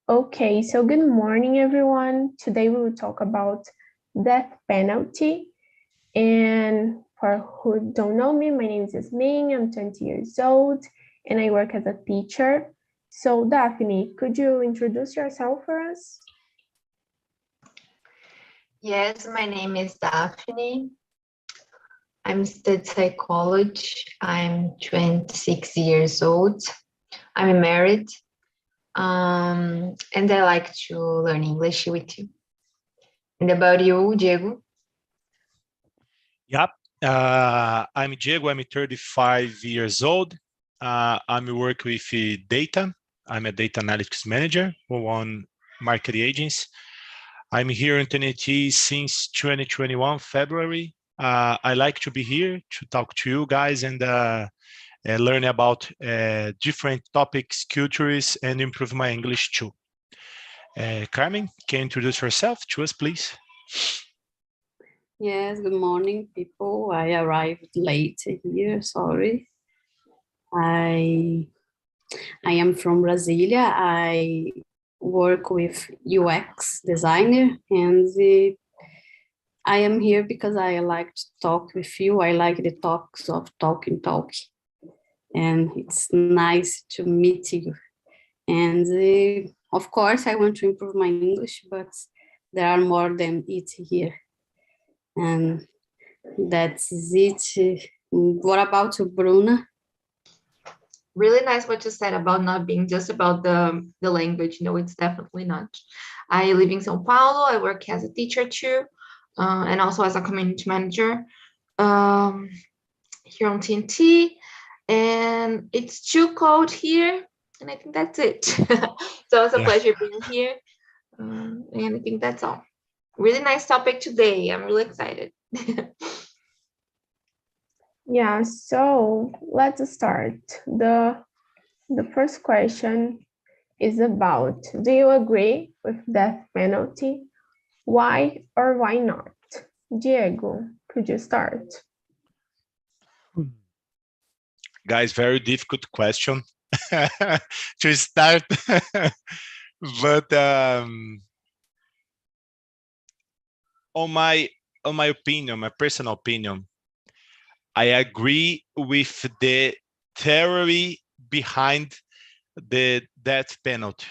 Okay, so good morning, everyone. Today we will talk about death penalty. And for who don't know me, my name is Yasmin, I'm 20 years old, and I work as a teacher. So Daphne, could you introduce yourself for us? Yes, my name is Daphne. I'm studying psychology. I'm 26 years old. I'm married. And I like to learn English with you. And about you, Diego? Yep. I'm Diego. I'm 35 years old. I'm work with data. I'm a data analytics manager for one marketing agency. I'm here in Tennessee since 2021, February. I like to be here to talk to you guys and learn about different topics, cultures, and improve my English too. Carmen, can you introduce yourself to us, please? Yes, good morning, people. I arrived late here, sorry. I am from Brasilia. I work with UX designer, and I am here because I like to talk with you. I like the talks of talk, and it's nice to meet you. And of course, I want to improve my English, but there are more than it here. And that's it. What about you, Bruna? Really nice what you said about not being just about the language. No, it's definitely not. I live in São Paulo. I work as a teacher too, and also as a community manager here on TNT. And it's too cold here, and I think that's it. So it's a pleasure being here, and I think that's all. Really nice topic today. I'm really excited. Yeah, so let's start. The first question is about, do you agree with death penalty? Why or why not? Diego, could you start? Guys, very difficult question to start. But on my opinion, my personal opinion, I agree with the theory behind the death penalty.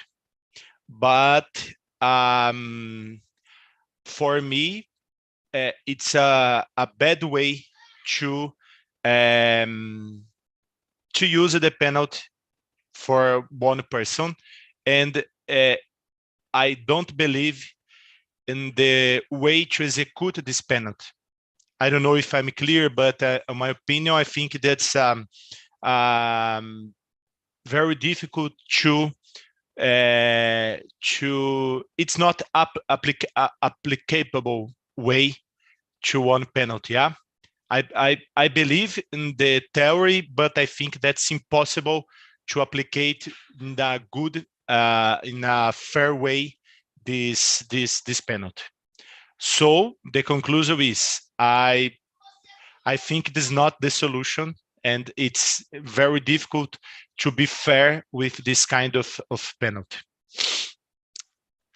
But for me, it's a bad way to use the penalty for one person. And I don't believe in the way to execute this penalty. I don't know if I'm clear, but in my opinion, I think that's very difficult to it's not applicable way to one penalty. Yeah, I believe in the theory, but I think that's impossible to applicate in a good in a fair way this penalty. So the conclusion is I think this is not the solution, and it's very difficult to be fair with this kind of penalty.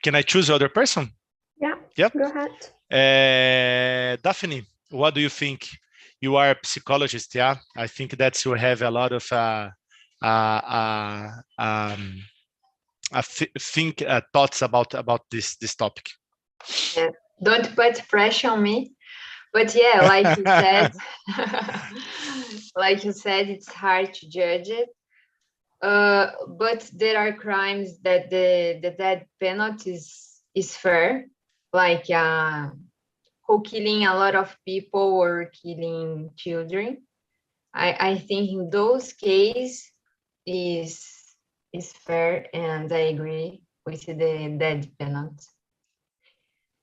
Can I choose other person? Yeah, yep. Go ahead. Daphne, what do you think? You are a psychologist, yeah? I think that you have a lot of thoughts about this topic. Yeah. Don't put pressure on me. But yeah, like you said, it's hard to judge it. But there are crimes that the death penalty is fair, like who killing a lot of people or killing children. I think in those cases is fair, and I agree with the death penalty.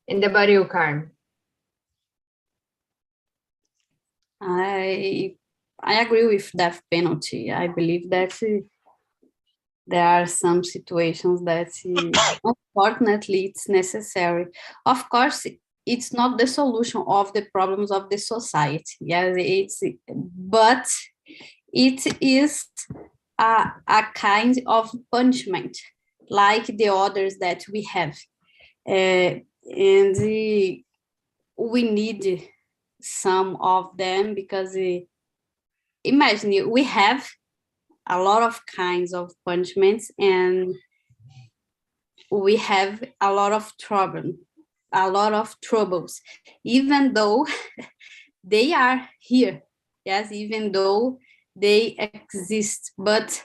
And about you, Carmen? I agree with death penalty. I believe that there are some situations that unfortunately it's necessary. Of course, it's not the solution of the problems of the society. Yes, but it is a kind of punishment like the others that we have. And we need some of them because imagine we have a lot of kinds of punishments and we have a lot of troubles, even though they are here. Yes, even though they exist, but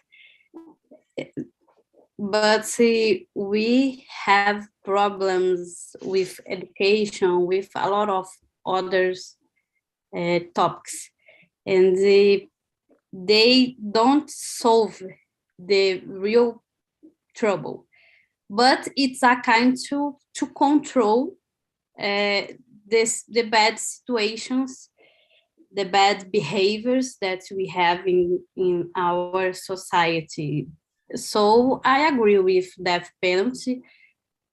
we have problems with education, with a lot of others topics, and they don't solve the real trouble, but it's a kind to control the bad situations, the bad behaviors that we have in our society. So I agree with death penalty,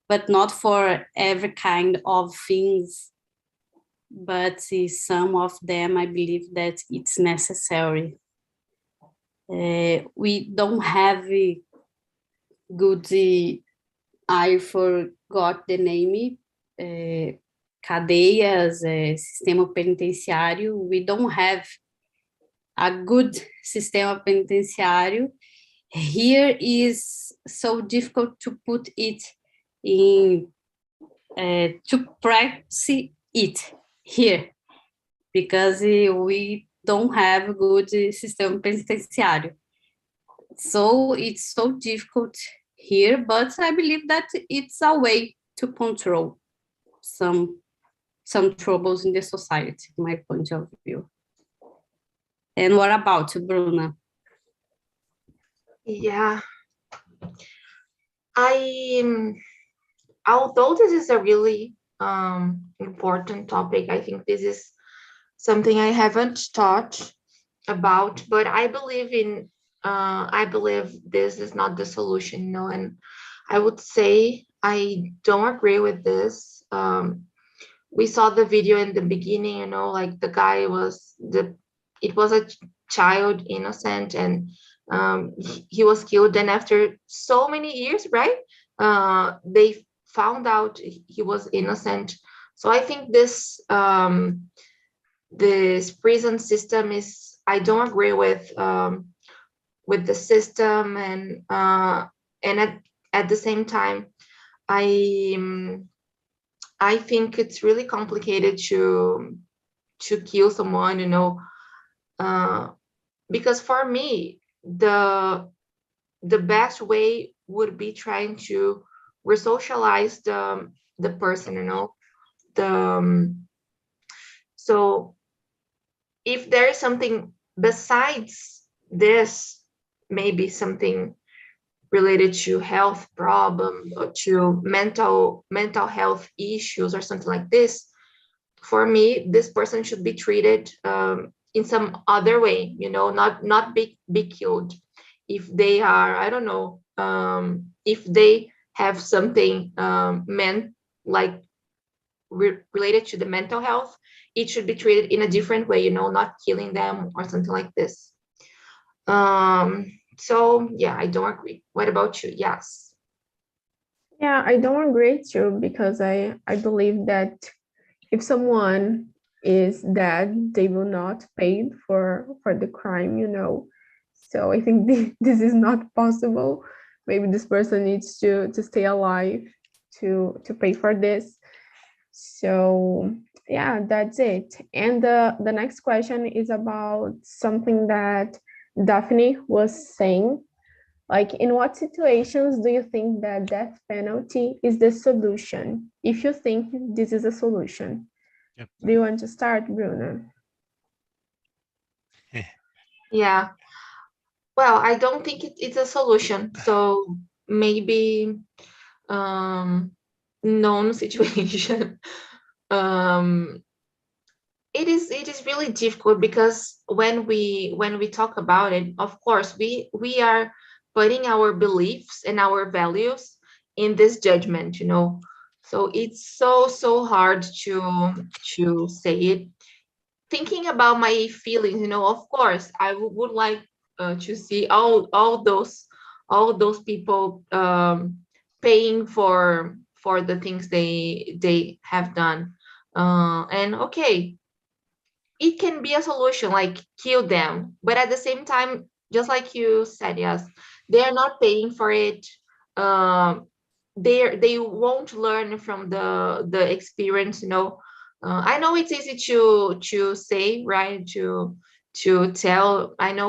but not for every kind of things. But some of them, I believe that it's necessary. We don't have a good, I forgot the name, cadeias, sistema penitenciário. We don't have a good sistema penitenciário. Here is so difficult to put it in, to practice it here, because we don't have a good sistema penitenciário. So it's so difficult here, but I believe that it's a way to control some troubles in the society, my point of view. And what about you, Bruna? Yeah, although this is a really important topic, I think this is something I haven't thought about, but I believe this is not the solution, and I would say I don't agree with this. We saw the video in the beginning, like the guy it was a child, innocent, and he was killed. And after so many years, right, they found out he was innocent. So I think this prison system I don't agree with the system, and at the same time, I think it's really complicated to kill someone, because for me, the best way would be trying to resocialize the person, so if there is something besides this, maybe something related to health problem or to mental health issues or something like this, for me, this person should be treated in some other way, not be killed. If they are, I don't know, if they have something related to the mental health, it should be treated in a different way, not killing them or something like this. So yeah, I don't agree. What about you? Yes. Yeah, I don't agree too, because I believe that if someone is dead, they will not pay for the crime, So I think this is not possible. Maybe this person needs to stay alive to pay for this. So yeah, that's it. And the next question is about something that Daphne was saying. Like, in what situations do you think that death penalty is the solution? If you think this is a solution. Yep. Do you want to start, Bruno? Yeah. Well, I don't think it's a solution. So maybe known situation. It is really difficult, because when we talk about it, of course, we are putting our beliefs and our values in this judgment, So it's so hard to say it. Thinking about my feelings, of course, I would like to see all those people paying for the things they have done. And okay, it can be a solution, like kill them, but at the same time, just like you said, yes, they are not paying for it. They won't learn from the experience, you know. I know it's easy to say, right, to tell. I know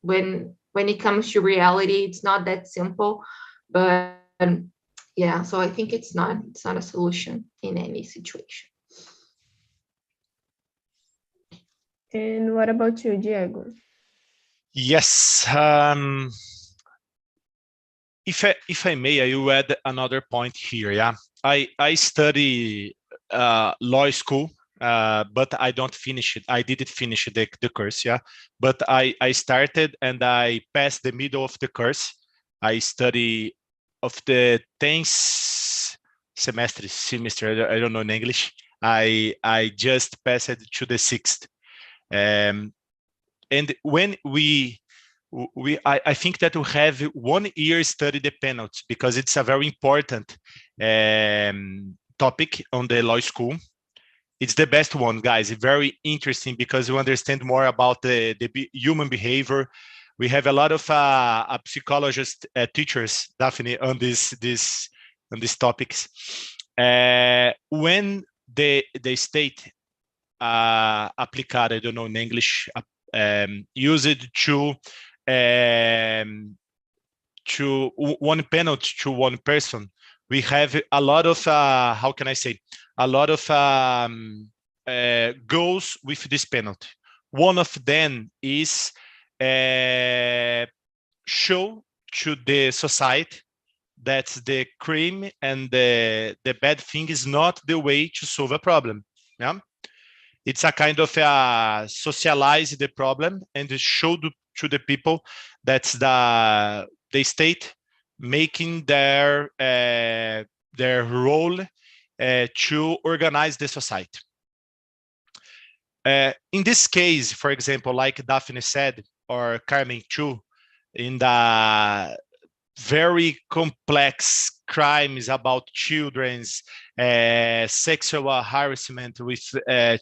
when it comes to reality, it's not that simple, but yeah, so I think it's not a solution in any situation. And what about you, Diego? Yes. If I may, I will add another point here. Yeah, I study law school, but I don't finish it. I didn't finish the course. Yeah, but I started and I passed the middle of the course. I study of the 10 semester. I don't know in English. I just passed to the 6th. And when I think that we have 1 year study the penalty because it's a very important topic on the law school. It's the best one, guys. It's very interesting because you understand more about the human behavior. We have a lot of psychologist teachers, Daphne, on these topics. When the state aplicada, I don't know in English, use it to one penalty to one person, we have a lot of how can I say, a lot of goals with this penalty. One of them is show to the society that the crime and the bad thing is not the way to solve a problem. Yeah, it's a kind of socialize the problem and show to the people that's the state making their role to organize the society. In this case, for example, like Daphne said, or Carmen too, in the very complex crimes about children's sexual harassment with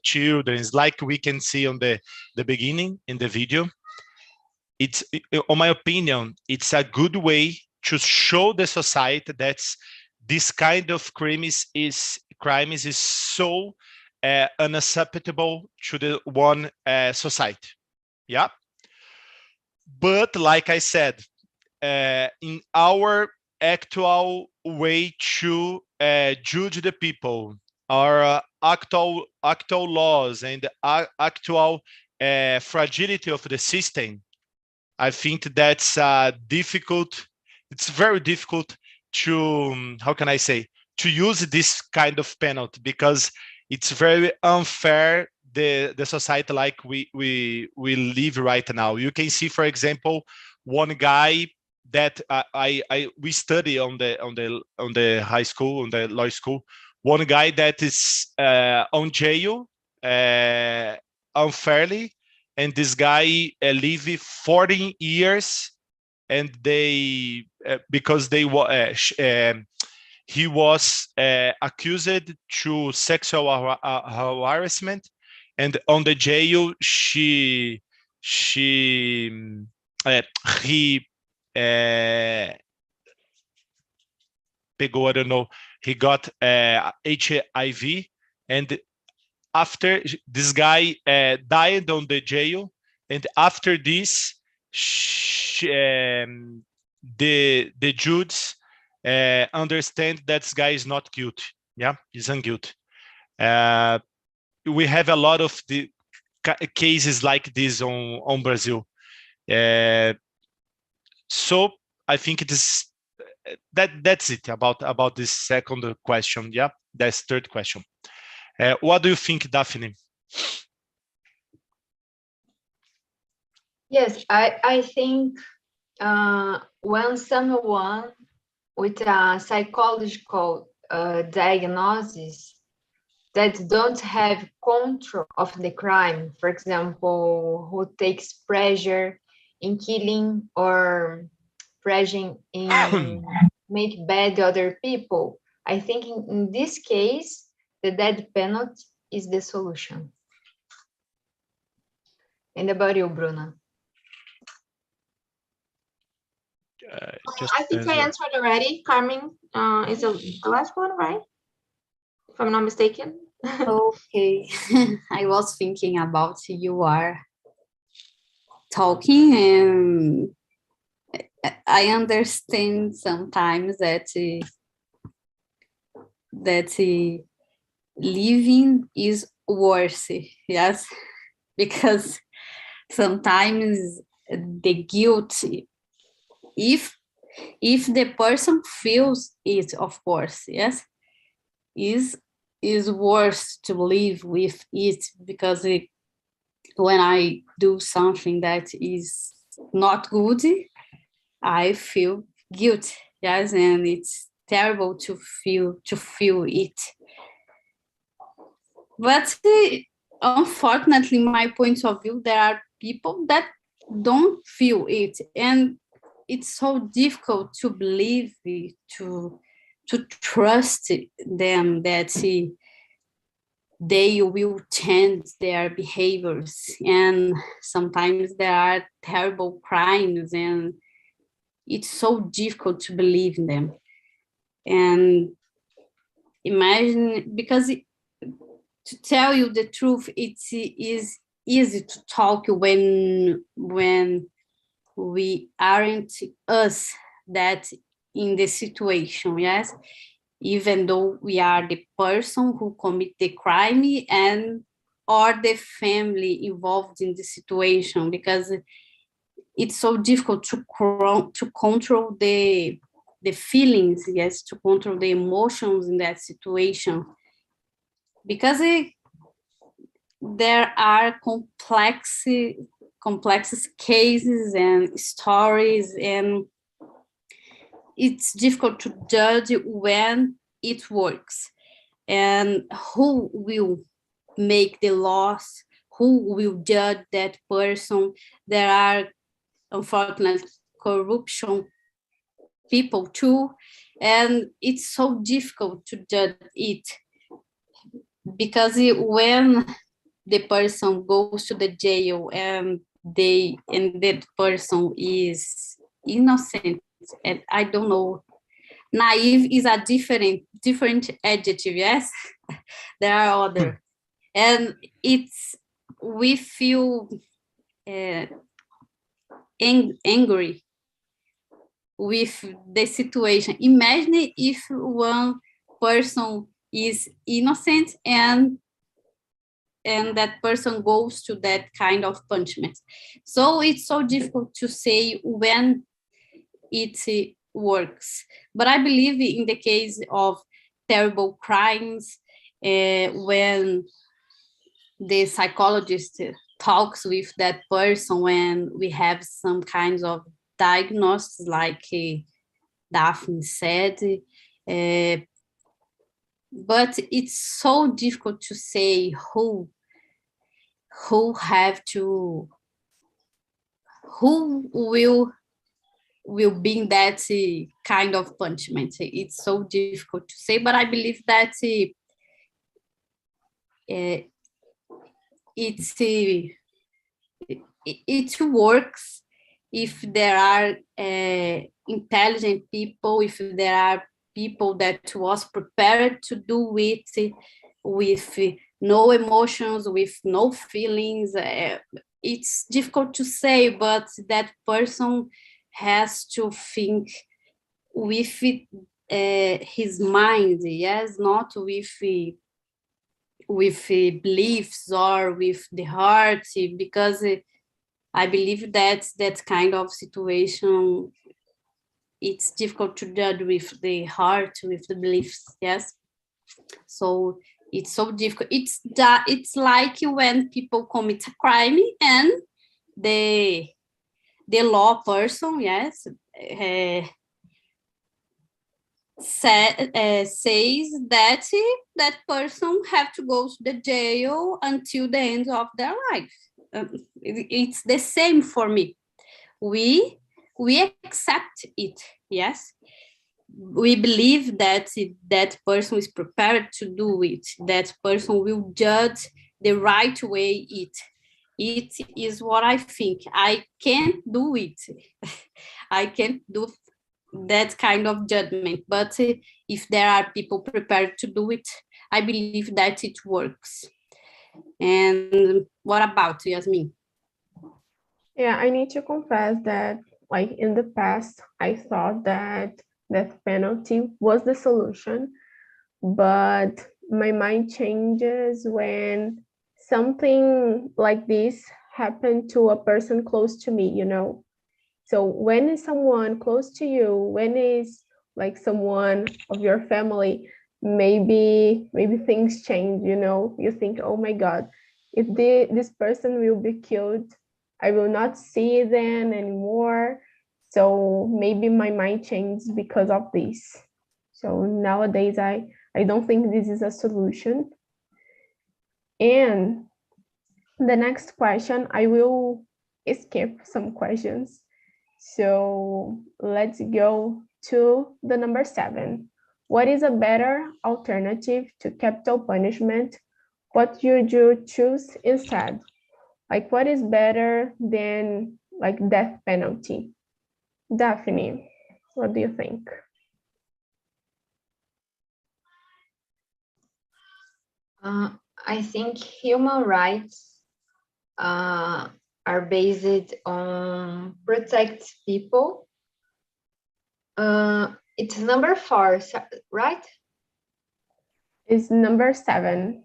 children, like we can see on the beginning in the video. It's, on my opinion, it's a good way to show the society that this kind of crimes is so unacceptable to the one society. Yeah, but like I said, in our actual way to judge the people, our actual laws and actual fragility of the system, I think that's difficult. It's very difficult to, how can I say, to use this kind of penalty because it's very unfair the society like we live right now. You can see, for example, one guy that we study on the high school, on the law school, one guy that is on jail unfairly, and this guy live 14 years, and they because they he was accused to sexual harassment, and on the jail he pegou, I don't know, he got HIV, and after this guy died on the jail, and after this the judge understand that this guy is not guilty. Yeah, he's unguilty. We have a lot of the cases like this on Brazil. So I think it is that's it about this second question. Yeah, that's third question. What do you think, Daphne? Yes, I think when someone with a psychological diagnosis that don't have control of the crime, for example, who takes pleasure in killing or pleasure in make bad other people. I think in this case, the death penalty is the solution. And about you, Bruna? I think I answered already. Carmen is the last one, right? If I'm not mistaken. Okay. I was thinking about you are talking, and I understand sometimes that living is worse, yes, because sometimes the guilt, if the person feels it, of course, yes, is worse to live with it, because when I do something that is not good, I feel guilt, yes, and it's terrible to feel it. But unfortunately, my point of view, there are people that don't feel it, and it's so difficult to believe it, to trust them that they will change their behaviors. And sometimes there are terrible crimes, and it's so difficult to believe in them. And imagine, because to tell you the truth, it is easy to talk when we aren't us that in the situation, yes, even though we are the person who commit the crime and or the family involved in the situation, because it's so difficult to control the feelings, yes, to control the emotions in that situation, because there are complex cases and stories, and it's difficult to judge when it works, and who will make the laws, who will judge that person. There are, unfortunately, corruption people too, and it's so difficult to judge it, because when the person goes to the jail and that person is innocent, and I don't know, naive is a different adjective, yes. There are other, and we feel angry with the situation. Imagine if one person is innocent and that person goes to that kind of punishment. So it's so difficult to say when it works. But I believe in the case of terrible crimes, when the psychologist talks with that person, when we have some kinds of diagnosis, like Daphne said, but it's so difficult to say who will be in that kind of punishment. It's so difficult to say, but I believe that it works if there are intelligent people, if there are people that was prepared to do it with no emotions, with no feelings. It's difficult to say, but that person has to think with his mind, yes, not with beliefs or with the heart, because I believe that kind of situation, it's difficult to judge with the heart, with the beliefs, yes. So it's so difficult. It's like when people commit a crime and the law person, yes, says that person have to go to the jail until the end of their life. It's the same for me. We accept it, yes, we believe that that person is prepared to do it, that person will judge the right way it is what I think. I can't do it. I can't do that kind of judgment, but if there are people prepared to do it, I believe that it works. And what about you, Yasmin? Yeah, I need to confess that like in the past, I thought that death penalty was the solution, but my mind changes when something like this happened to a person close to me, you know. So when is someone close to you, when is like someone of your family, maybe things change, you know. You think, oh my God, if this person will be killed, I will not see them anymore. So maybe my mind changed because of this. So nowadays I don't think this is a solution. And the next question, I will skip some questions. So let's go to the number 7. What is a better alternative to capital punishment? What would you choose instead? Like what is better than like death penalty? Daphne, what do you think? I think human rights are based on protect people. It's number 4, right? Is number 7.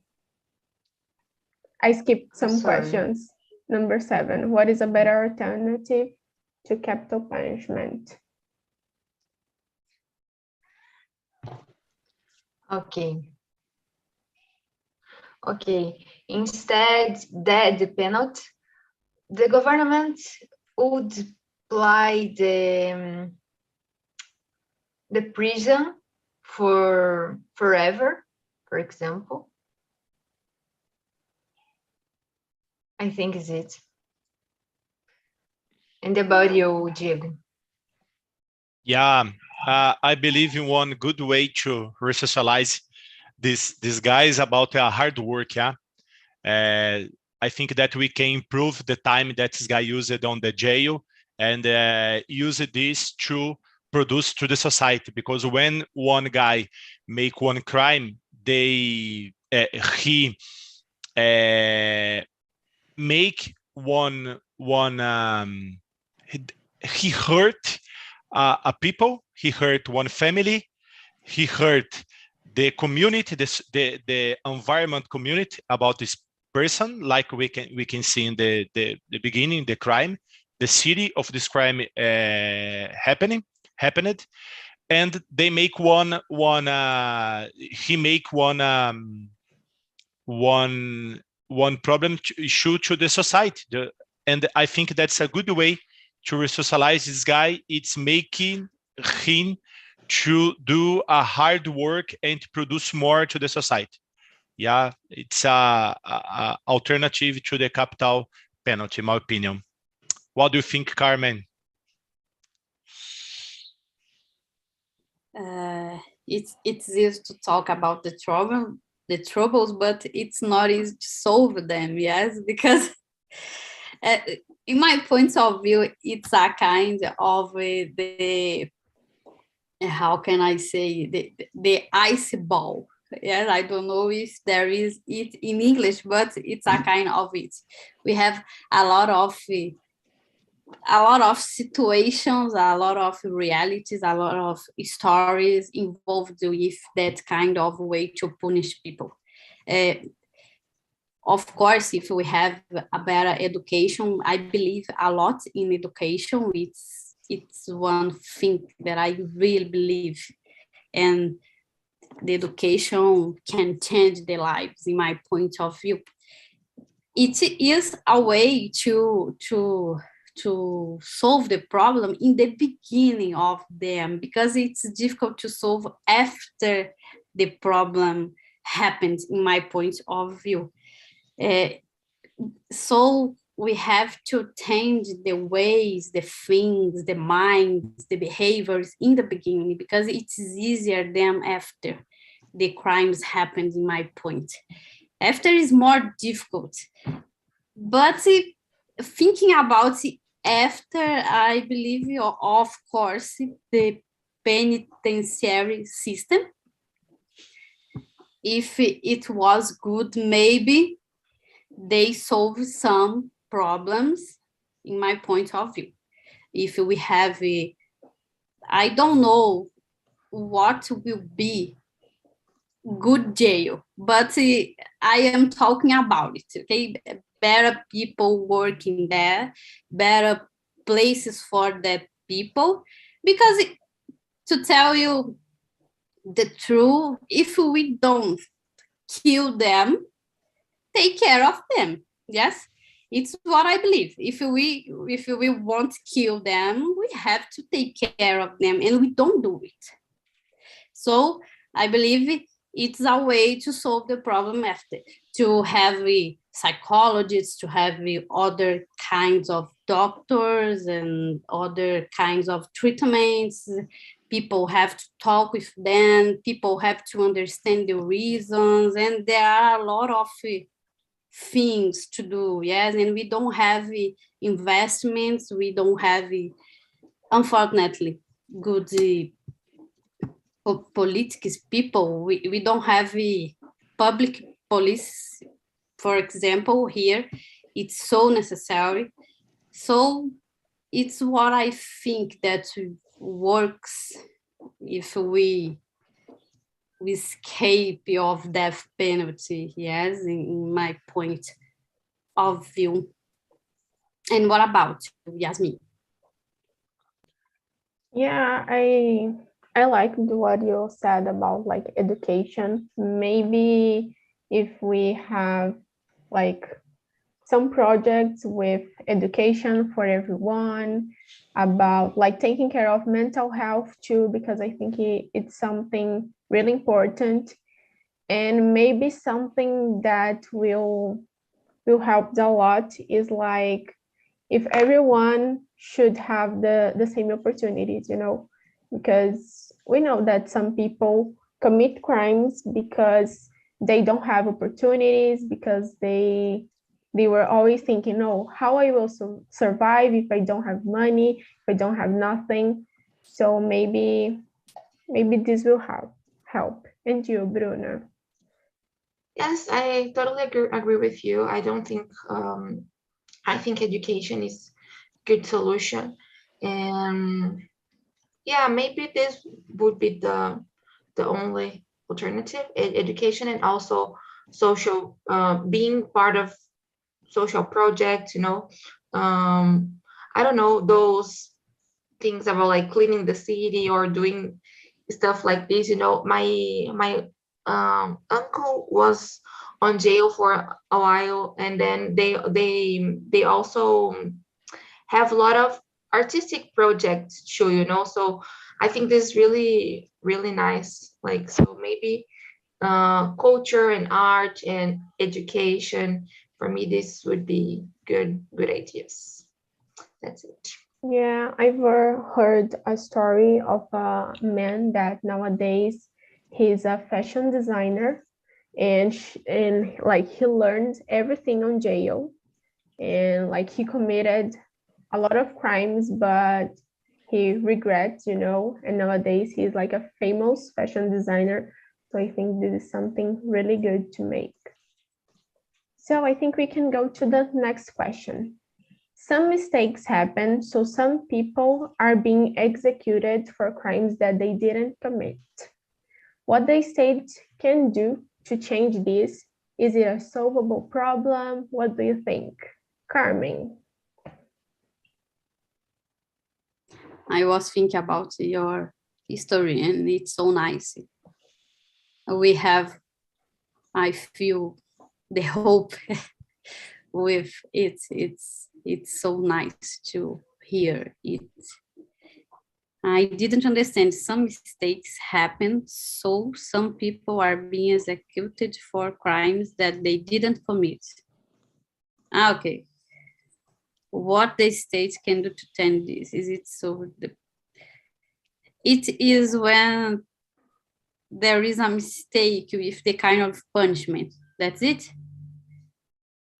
I skipped some sorry. questions. Number 7. What is a better alternative to capital punishment? Okay. Instead, the penalty, the government would apply the prison for forever, for example. I think is it. And about you, Diego? Yeah, I believe in one good way to resocialize this guy is about hard work. Yeah, I think that we can improve the time that this guy used on the jail and use this to produce to the society. Because when one guy make one crime, he make one he hurt a people, he hurt one family, he hurt the community, the environment community about this person, like we can see in the beginning, the crime, the city of this crime happened, and they make one he make one problem issue to the society. And I think that's a good way to resocialize this guy. It's making him to do a hard work and to produce more to the society. Yeah, it's a alternative to the capital penalty, in my opinion. What do you think, Carmen? It's easy to talk about the troubles, but it's not easy to solve them. Yes, because in my point of view, it's a kind of the, how can I say, the ice ball. Yes, I don't know if there is it in English, but it's a kind of it. We have a lot of situations, a lot of realities, a lot of stories involved with that kind of way to punish people. Of course, if we have a better education, I believe a lot in education. It's one thing that I really believe, and the education can change the lives, in my point of view. It is a way to solve the problem in the beginning of them, because it's difficult to solve after the problem happens, in my point of view. So we have to change the ways, the things, the minds, the behaviors in the beginning, because it's easier than after the crimes happened, in my point. After is more difficult. But thinking about it after, I believe, of course, the penitentiary system, if it was good, maybe they solve some problems, in my point of view. If we have I don't know what will be good jail, but I am talking about it, okay? Better people working there, better places for the people, because to tell you the truth, if we don't kill them, take care of them. Yes, it's what I believe. If we want to kill them, we have to take care of them, and we don't do it. So I believe it's a way to solve the problem after, to have psychologists, to have other kinds of doctors and other kinds of treatments. People have to talk with them, people have to understand the reasons, and there are a lot of things to do, yes, and we don't have investments, we don't have, unfortunately, good politics people, we don't have public police, for example, here. It's so necessary. So it's what I think that works if we escape of death penalty, yes, in my point of view. And what about you, Yasmin? Yeah, I liked what you said about like education. Maybe if we have like some projects with education for everyone, about like taking care of mental health too, because I think it's something really important, and maybe something that will help a lot is like if everyone should have the same opportunities, you know, because we know that some people commit crimes because they don't have opportunities, because they were always thinking, no, how I will survive if I don't have money, if I don't have nothing. So maybe this will help. And you, Bruna? Yes, I totally agree with you. I don't think I think education is good solution, and yeah, maybe this would be the only alternative, education, and also social, being part of social projects, you know. I don't know, those things about like cleaning the city or doing stuff like this, you know. My uncle was on jail for a while, and then they also have a lot of artistic projects too, you know. So I think this is really really nice, like, so maybe culture and art and education, for me this would be good ideas. That's it. Yeah, I've heard a story of a man that nowadays he's a fashion designer, and like he learned everything on jail, and like he committed a lot of crimes, but he regrets, you know, and nowadays he's like a famous fashion designer. So I think this is something really good to make. So I think we can go to the next question. Some mistakes happen, so some people are being executed for crimes that they didn't commit. What the state can do to change this? Is it a solvable problem? What do you think? Carmen? I was thinking about your history, and it's so nice. We have, I feel, the hope with it. It's so nice to hear it. I didn't understand. Some mistakes happen, so some people are being executed for crimes that they didn't commit. Okay. what the state can do to change this. Is it so? It is when there is a mistake with the kind of punishment. That's it?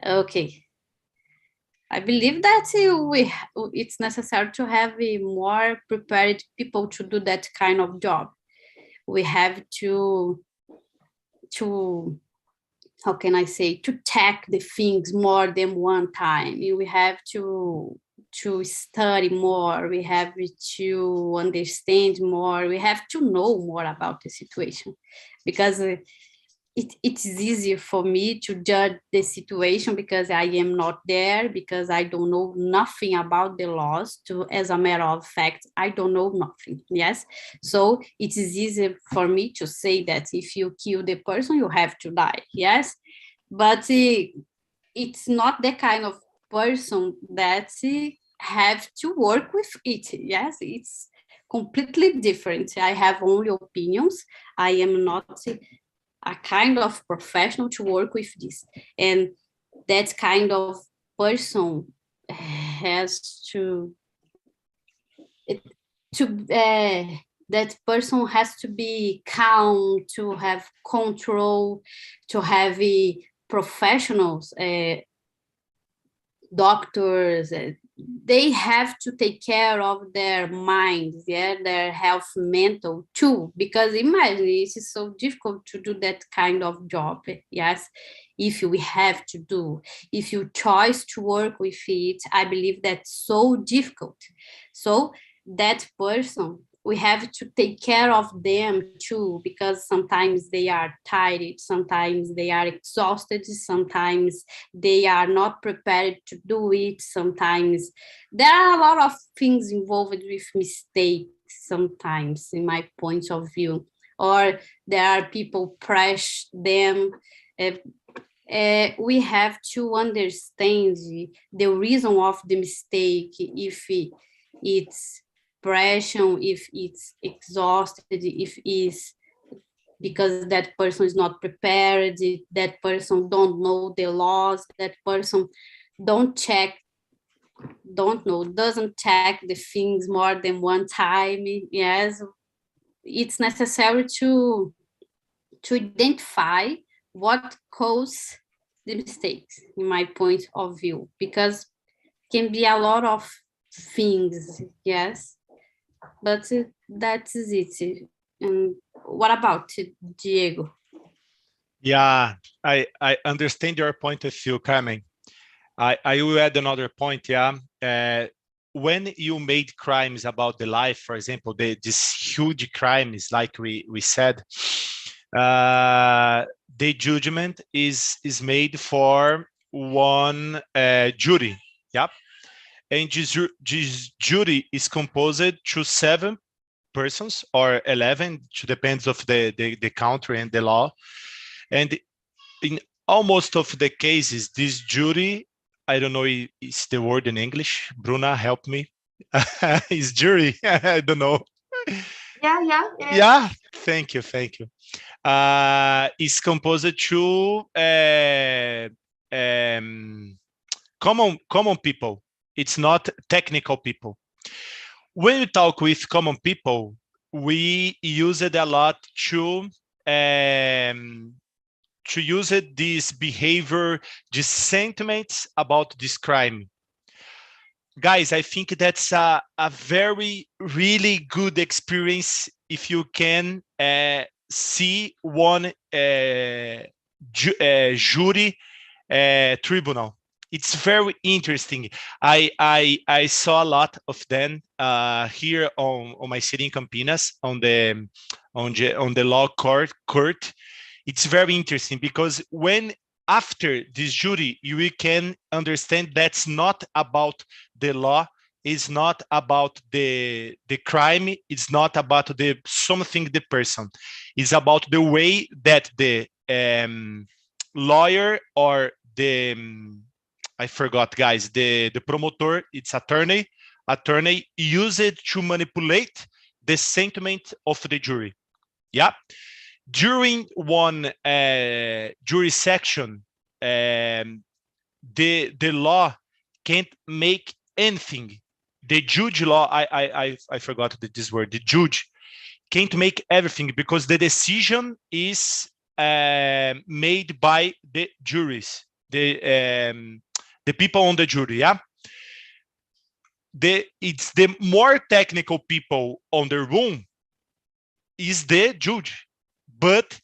Okay. I believe that it's necessary to have more prepared people to do that kind of job. We have to how can I say, to check the things more than one time. We have to study more. We have to understand more. We have to know more about the situation, because it's easier for me to judge the situation because I am not there, because I don't know nothing about the laws. As a matter of fact, I don't know nothing. Yes. So it is easier for me to say that if you kill the person, you have to die. Yes. But it's not the kind of person that have to work with it. Yes. It's completely different. I have only opinions. I am not a kind of professional to work with this, and that kind of person has that person has to be calm, to have control, to have professionals, doctors. They have to take care of their minds, yeah, their health, mental too, because imagine it's so difficult to do that kind of job. Yes, if we have to do, if you choose to work with it, I believe that's so difficult. So that person, we have to take care of them too, because sometimes they are tired, sometimes they are exhausted, sometimes they are not prepared to do it, sometimes there are a lot of things involved with mistakes sometimes, in my point of view, or there are people pressure them. We have to understand the reason of the mistake, if it's pressure, if it's exhausted, if it's because that person is not prepared, that person don't know the laws, that person doesn't check the things more than one time. Yes, it's necessary to identify what caused the mistakes, in my point of view, because can be a lot of things. Yes. But that is it. And what about Diego? Yeah, I understand your point of view, Carmen. I will add another point. Yeah, when you made crimes about the life, for example, these huge crimes, like we said, the judgment is made for one jury. Yep, and this jury is composed to 7 persons or 11, it depends of the country and the law. And in almost of the cases, this jury, I don't know if it's the word in English. Bruna, help me. Is jury? I don't know. Yeah. Yeah, thank you. Is composed to common people. It's not technical people. When we talk with common people, we use it a lot to use it, this behavior, these sentiments about this crime. Guys, I think that's a very, really good experience if you can see one jury tribunal. It's very interesting. I saw a lot of them here on my city in Campinas on the law court. It's very interesting because when after this jury, you can understand that's not about the law, it's not about the crime, it's not about the person. It's about the way that the lawyer or the I forgot, guys, the promoter, it's attorney use it to manipulate the sentiment of the jury. Yeah. During one jury section, the law can't make anything. The judge law, I forgot this word, the judge can't make everything because the decision is made by the juries, the people on the jury, yeah? It's the more technical people on the room is the judge, but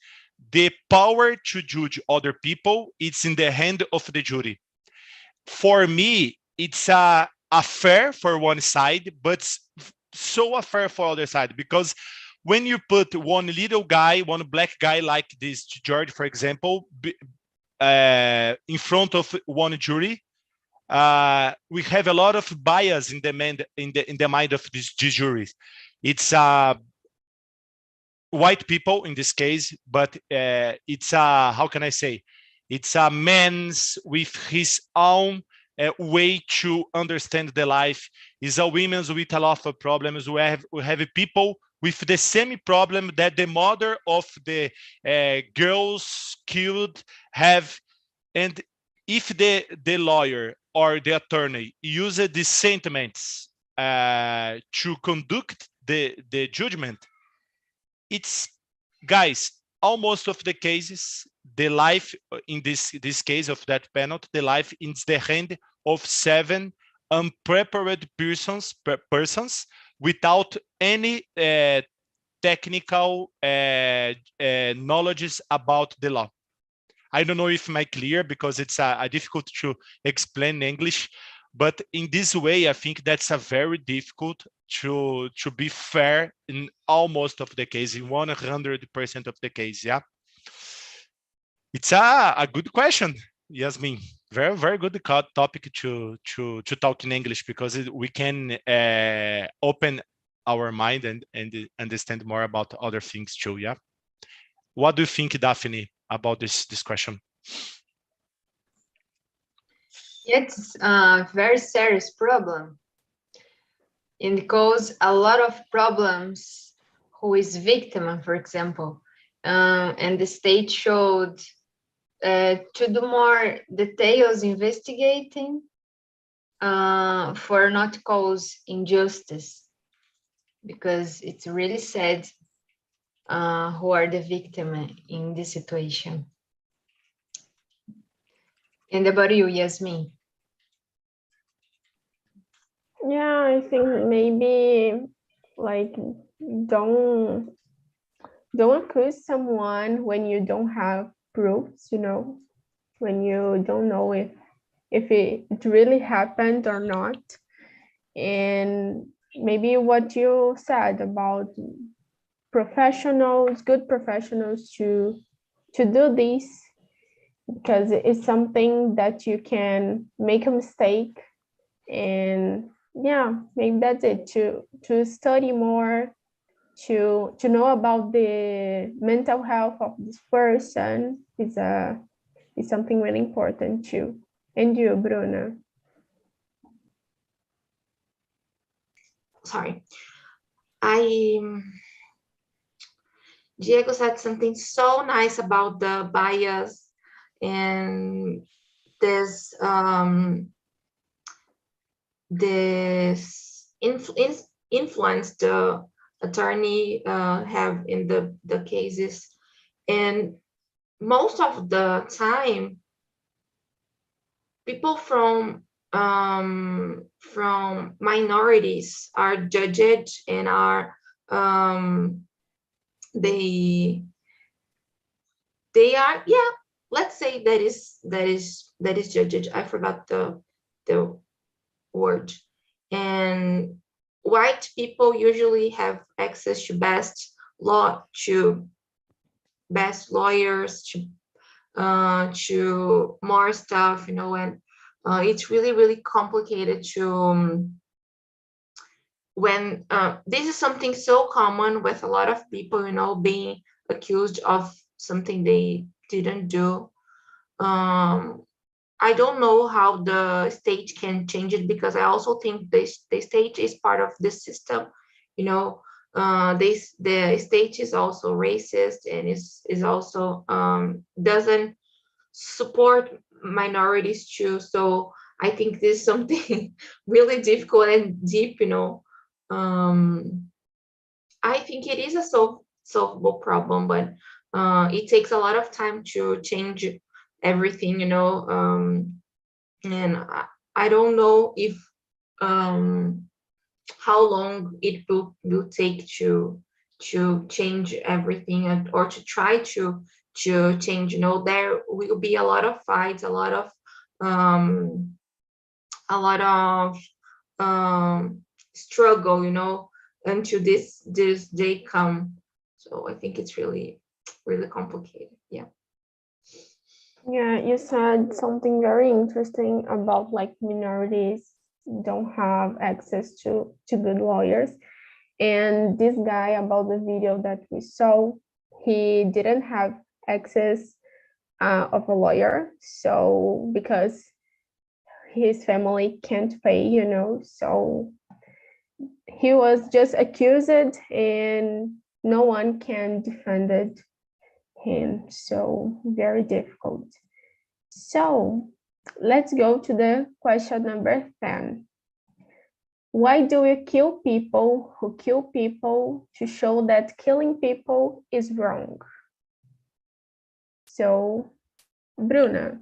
the power to judge other people, it's in the hand of the jury. For me, it's a fair for one side, but so affair for other side, because when you put one little guy, one black guy like this George, for example, in front of one jury, we have a lot of bias in the mind of these juries. It's white people in this case, but it's how can I say? It's a man's with his own way to understand the life. It's a women's with a lot of problems. We have people with the same problem that the mother of the girls killed have. And if the lawyer or the attorney uses the sentiments to conduct the judgment, it's, guys, almost of the cases, the life in this case of that penalty, the life in the hand of 7 unprepared persons without any technical knowledge about the law. I don't know if I'm clear because it's difficult to explain in English, but in this way, I think that's a very difficult to be fair in almost of the case, in 100% of the case, yeah? It's a good question, Yasmin. Very, very good topic to talk in English, because we can open our mind and understand more about other things too, yeah? What do you think, Daphne, about this question? It's a very serious problem. And it causes a lot of problems who is victim, for example. And the state showed to do more details investigating for not cause injustice, because it's really sad who are the victim in this situation. And about you, Yasmin? Yeah, I think maybe like don't accuse someone when you don't have proofs, you know, when you don't know if it really happened or not. And maybe what you said about professionals, good professionals to do this, because it's something that you can make a mistake. And yeah, maybe that's it, to study more, to know about the mental health of this person is something really important too. And you, Bruna? Sorry. Diego said something so nice about the bias and this influence the attorney have in the cases. And most of the time, people from minorities are judged and are they are, yeah, let's say that is judged. I forgot the word. And white people usually have access to best lawyers, to more stuff, you know, and it's really complicated to when this is something so common with a lot of people, you know, being accused of something they didn't do. I don't know how the state can change it, because I also think the state is part of this system, you know. The state is also racist and is also doesn't support minorities too. So I think this is something really difficult and deep, you know. I think it is a solvable problem, but it takes a lot of time to change everything, you know. And I don't know if how long it will take to change everything, or to try to change, you know. There will be a lot of fights, a lot of struggle, you know, until this day come. So I think it's really complicated. Yeah. Yeah, you said something very interesting about like minorities don't have access to good lawyers. And this guy about the video that we saw, he didn't have access of a lawyer. So because his family can't pay, you know, so he was just accused and no one can defend him. So very difficult. So let's go to the question number 10. Why do we kill people who kill people to show that killing people is wrong? So, Bruna.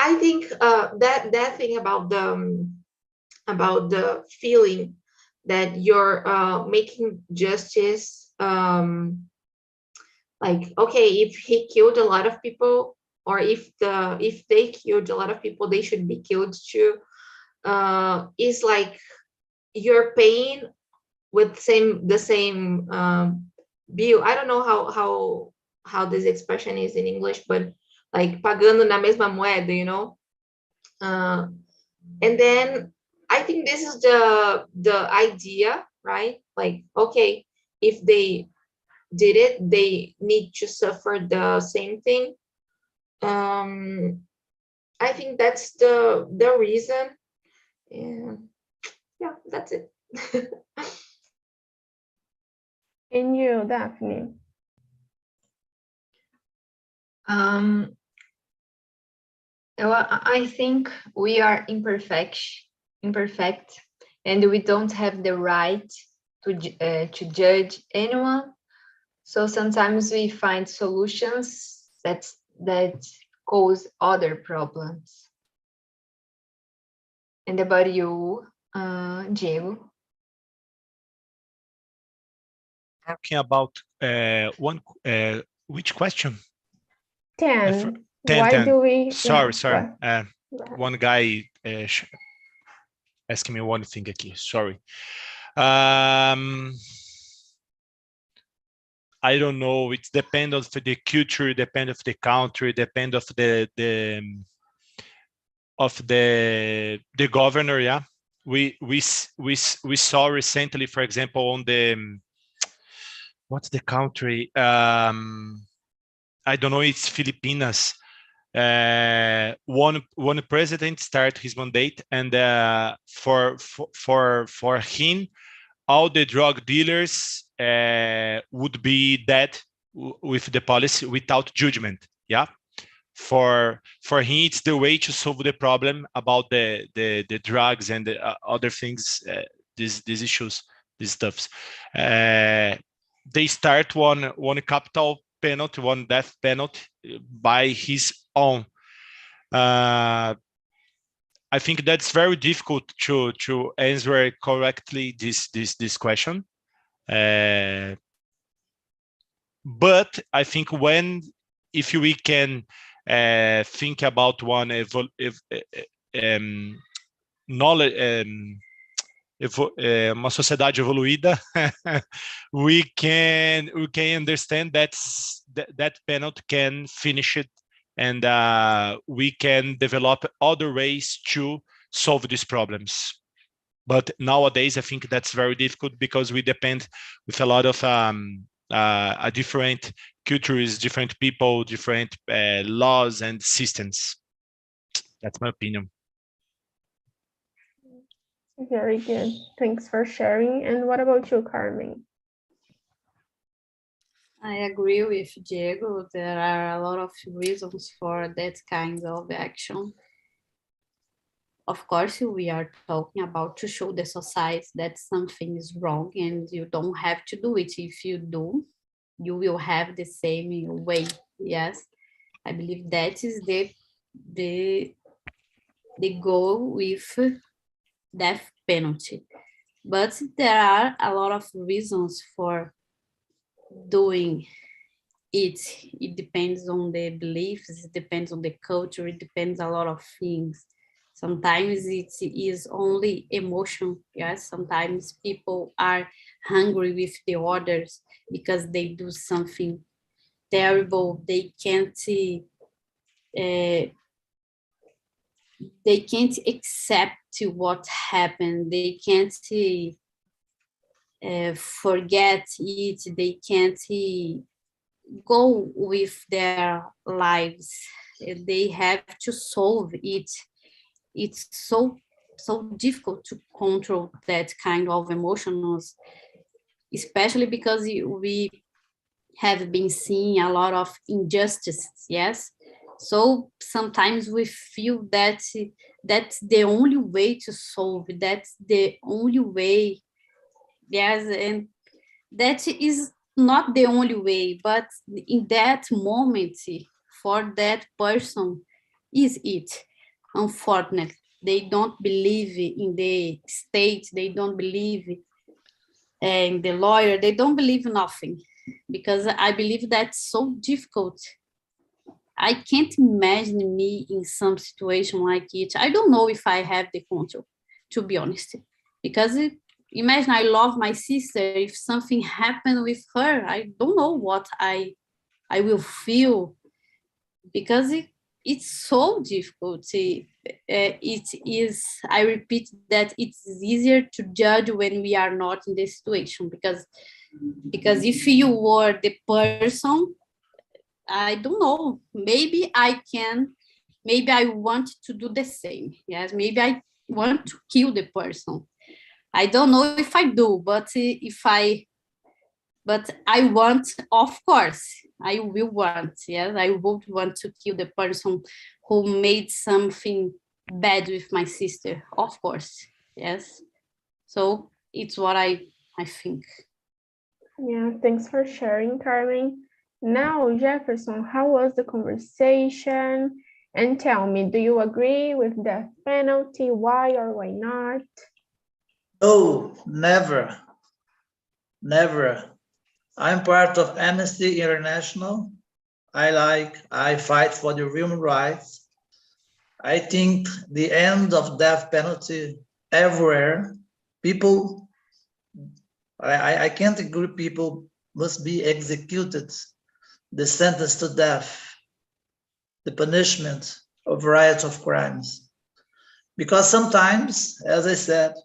I think that thing about the feeling that you're making justice, like, okay, if he killed a lot of people, or if they killed a lot of people, they should be killed too. Is like you're paying with the same bill. I don't know how this expression is in English, but like pagando na mesma moeda, you know. And then I think this is the idea, right? Like, okay, if they did it, they need to suffer the same thing. I think that's the reason. And yeah, that's it. And you, Daphne? Well, I think we are imperfect, and we don't have the right to judge anyone. So sometimes we find solutions that cause other problems. And about you, Diego? Talking about which question? 10. 10, Why 10. do we... Sorry. Yeah, One guy asking me one thing aqui. Sorry. I don't know. It depends on the culture, depends of the country, depends of the governor. Yeah, we saw recently, for example, on the what's the country? I don't know. It's Filipinas. One president start his mandate, and for him, all the drug dealers would be dead with the policy without judgment. Yeah, for him, it's the way to solve the problem about the drugs and the other things, these issues, these stuffs. They start one capital penalty, one death penalty by his own. I think that's very difficult to answer correctly this question. But I think if we can think about one knowledge, uma sociedade evoluída, we can understand that penalty can finish it, and we can develop other ways to solve these problems. But nowadays, I think that's very difficult because we depend with a lot of different cultures, different people, different laws and systems. That's my opinion. very good. Thanks for sharing. And what about you, Carmen? I agree with Diego. There are a lot of reasons for that kind of action. Of course, we are talking about to show the society that something is wrong and you don't have to do it. If you do, you will have the same way. Yes, I believe that is the goal with death penalty. But there are a lot of reasons for doing it. It depends on the beliefs, it depends on the culture, it depends a lot of things. Sometimes it is only emotion. Yes, sometimes people are hungry with the others because they do something terrible. They can't accept what happened. They can't forget it. They can't go with their lives. They have to solve it. It's so difficult to control that kind of emotions, especially because we have been seeing a lot of injustices. Yes, so sometimes we feel that that's the only way to solve it. That's the only way. Yes, and that is not the only way, but in that moment for that person is it. Unfortunately, they don't believe in the state, they don't believe in the lawyer, they don't believe nothing, because I believe that's so difficult. I can't imagine me in some situation like it. I don't know if I have the control, to be honest, because imagine I love my sister. If something happened with her, I don't know what I will feel, because it's so difficult. It is, I repeat that it's easier to judge when we are not in the situation, because if you were the person, I don't know, maybe I want to do the same. Yes, maybe I want to kill the person. I don't know if I do, but I want, of course, I will want. Yes, I would want to kill the person who made something bad with my sister, of course. Yes, so it's what I think. Yeah, thanks for sharing, Carmen. Now, Jefferson, how was the conversation? And tell me, do you agree with death penalty? Why or why not? No, never, never. I'm part of Amnesty International. I fight for the human rights. I think the end of death penalty everywhere, people, I can't agree people must be executed, the sentence to death, the punishment of variety of crimes. Because sometimes, as I said,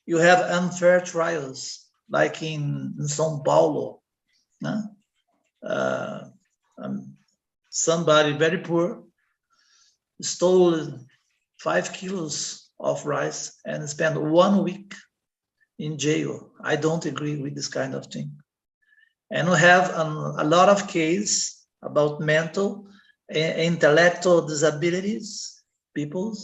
you have unfair trials, like in São Paulo. Somebody very poor stole 5 kilos of rice and spent 1 week in jail. I don't agree with this kind of thing. And we have a lot of cases about mental and intellectual disabilities, people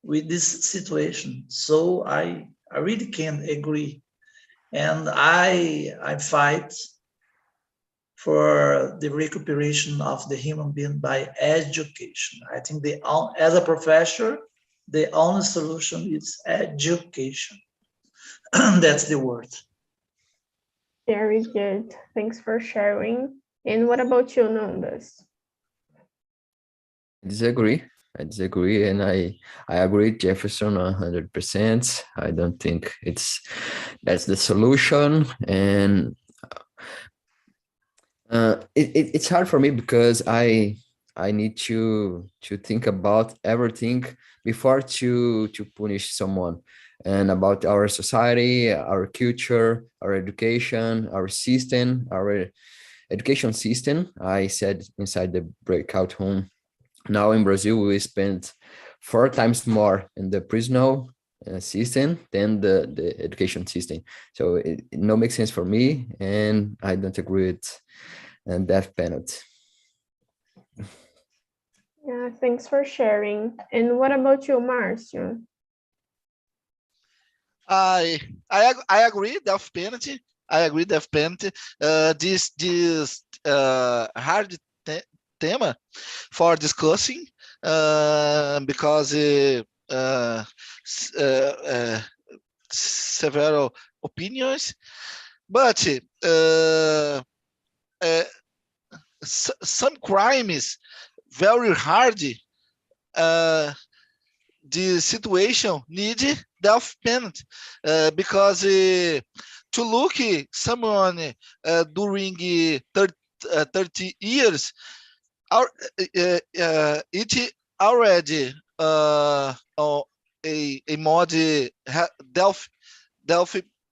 with this situation. So I really can't agree. And I fight for the recuperation of the human being by education. I think as a professor, the only solution is education. That's the word. Very good. Thanks for sharing. And what about you, Nondas? I disagree, and I agree with Jefferson 100%. I don't think that's the solution, and it's hard for me because I need to think about everything before to punish someone, and about our society, our culture, our education, our system, our education system. I said inside the breakout room. Now in Brazil, we spend 4 times more in the prison system than the education system. So it no makes sense for me, and I don't agree with death penalty. Yeah, thanks for sharing. And what about you, Marcio? I agree death penalty. I agree death penalty. This hard tema for discussing because several opinions, but some crimes very hard. The situation need death penalty because to look someone during 30 years, it already a mod death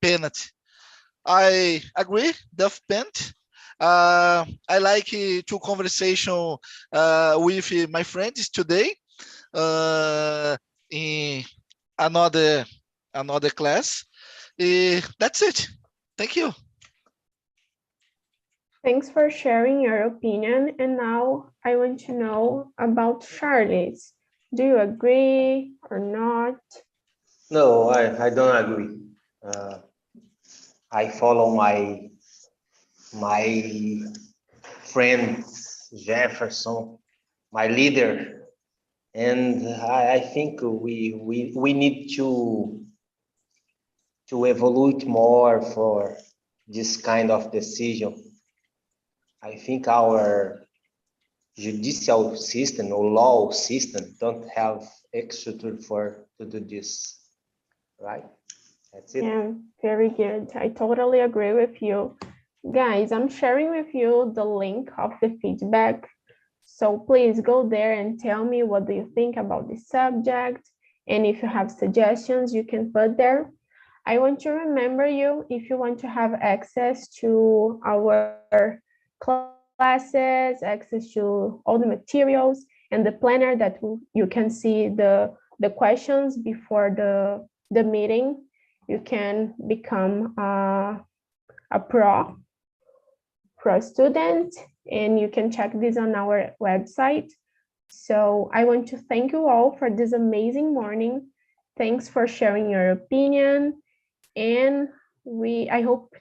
penalty. I agree, death penalty. I like to conversation with my friends today in another class. That's it. Thank you. Thanks for sharing your opinion. And now I want to know about Charlie's. Do you agree or not? No, I don't agree. I follow my friend Jefferson, my leader, and I think we need to evolve more for this kind of decision. I think our judicial system or law system don't have structure to do this, right? That's it. Yeah, very good. I totally agree with you. Guys, I'm sharing with you the link of the feedback. So please go there and tell me what do you think about this subject. And if you have suggestions, you can put there. I want to remember you, if you want to have access to our classes, access to all the materials and the planner that you can see the questions before the meeting, you can become a pro student, and you can check this on our website. So I want to thank you all for this amazing morning. Thanks for sharing your opinion, and I hope